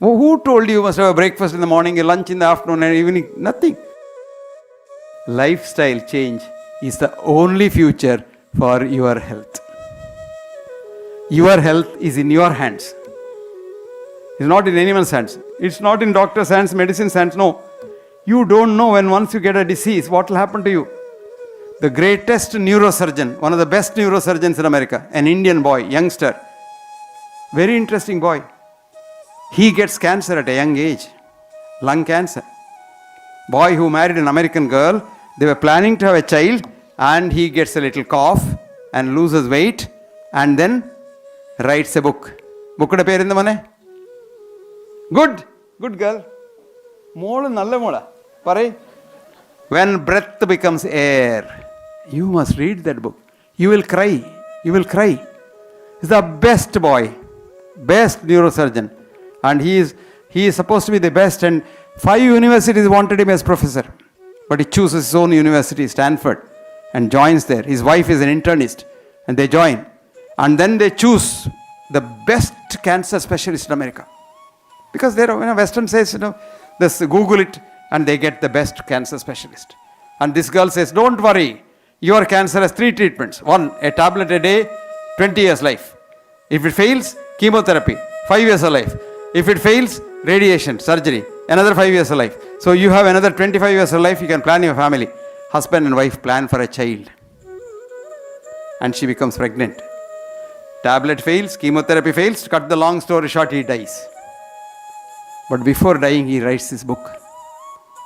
Who told you must have a breakfast in the morning, a lunch in the afternoon and evening? Nothing. Lifestyle change is the only future for your health. Your health is in your hands. It's not in anyone's hands. It's not in doctor's hands, medicine's hands. No. You don't know when once you get a disease, what will happen to you. The greatest neurosurgeon, one of the best neurosurgeons in America, an Indian boy, youngster, very interesting boy. He gets cancer at a young age, lung cancer. Boy who married an American girl, they were planning to have a child, and he gets a little cough and loses weight and then writes a book. Bookkude peru endu mane? Good girl. Molu nalla mola. Parai. When breath becomes air. You must read that book. You will cry. He's the best boy, best neurosurgeon, and he is supposed to be the best. And 5 universities wanted him as professor, but he chooses his own university, Stanford, and joins there. His wife is an internist, and they join, and then they choose the best cancer specialist in America, because there, Western says, this Google it, and they get the best cancer specialist. And this girl says, don't worry. Your cancer has 3 treatments. 1, a tablet a day, 20 years life. If it fails, chemotherapy, 5 years of life. If it fails, radiation, surgery, another 5 years of life. So you have another 25 years of life, you can plan your family. Husband and wife plan for a child. And she becomes pregnant. Tablet fails, chemotherapy fails, to cut the long story short, he dies. But before dying, he writes this book.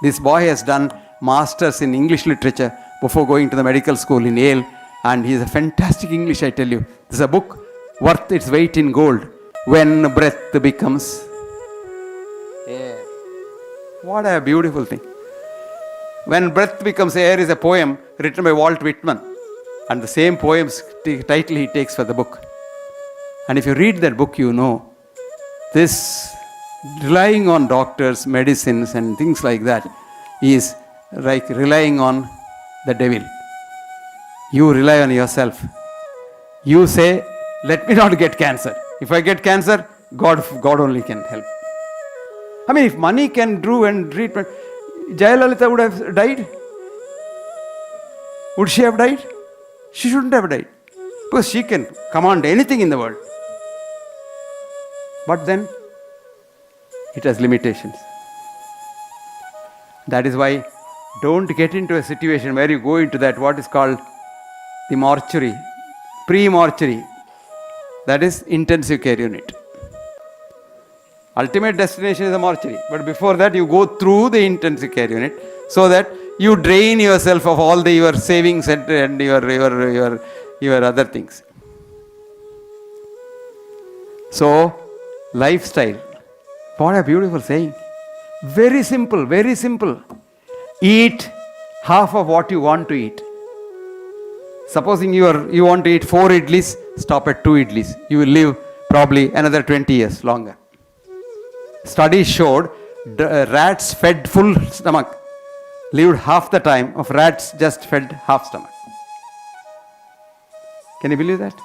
This boy has done masters in English literature before going to the medical school in Yale, and he is a fantastic English, I tell you. This is a book worth its weight in gold. When breath becomes air. What a beautiful thing. When breath becomes air is a poem written by Walt Whitman, and the same poem's title he takes for the book. And if you read that book, you know this relying on doctors, medicines and things like that is like relying on the devil. You rely on yourself. You say, let me not get cancer. If I get cancer, God only can help. I mean, if money can do and treatment, Jayalalitha would have died. Would she have died? She shouldn't have died, because she can command anything in the world. But then, it has limitations. That is why don't get into a situation where you go into that what is called the mortuary, pre-mortuary, that is intensive care unit. Ultimate destination is the mortuary, but before that you go through the intensive care unit so that you drain yourself of all your savings and your other things. So, lifestyle. What a beautiful saying. Very simple, very simple. Eat half of what you want to eat. Supposing you want to eat 4 idlis, stop at 2 idlis. You will live probably another 20 years longer. Studies showed rats fed full stomach lived half the time of rats just fed half stomach. Can you believe that?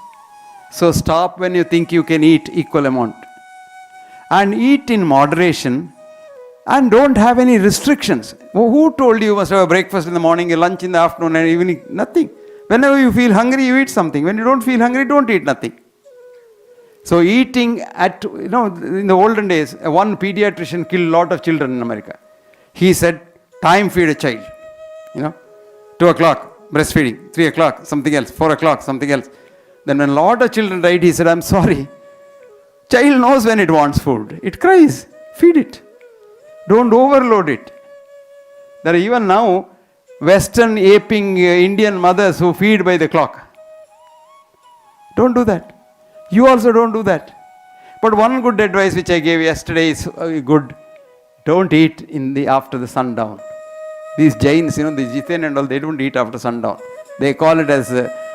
So stop when you think you can eat equal amount. And eat in moderation. And don't have any restrictions. Who told you must have a breakfast in the morning, a lunch in the afternoon and evening? Nothing. Whenever you feel hungry, you eat something. When you don't feel hungry, don't eat nothing. So eating at, in the olden days, one pediatrician killed a lot of children in America. He said, time feed a child. 2 o'clock, breastfeeding. 3 o'clock, something else. 4 o'clock, something else. Then when a lot of children died, he said, I'm sorry. Child knows when it wants food. It cries. Feed it. Don't overload it. There are even now Western aping Indian mothers who feed by the clock. Don't do that. You also don't do that. But one good advice which I gave yesterday is good. Don't eat after the sundown. These Jains, the Jiten and all, they don't eat after sundown. They call it as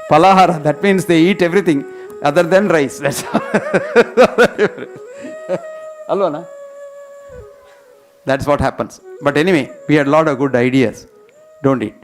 palahara. That means they eat everything other than rice. That's Alona. That's what happens. But anyway, we had a lot of good ideas. Don't eat.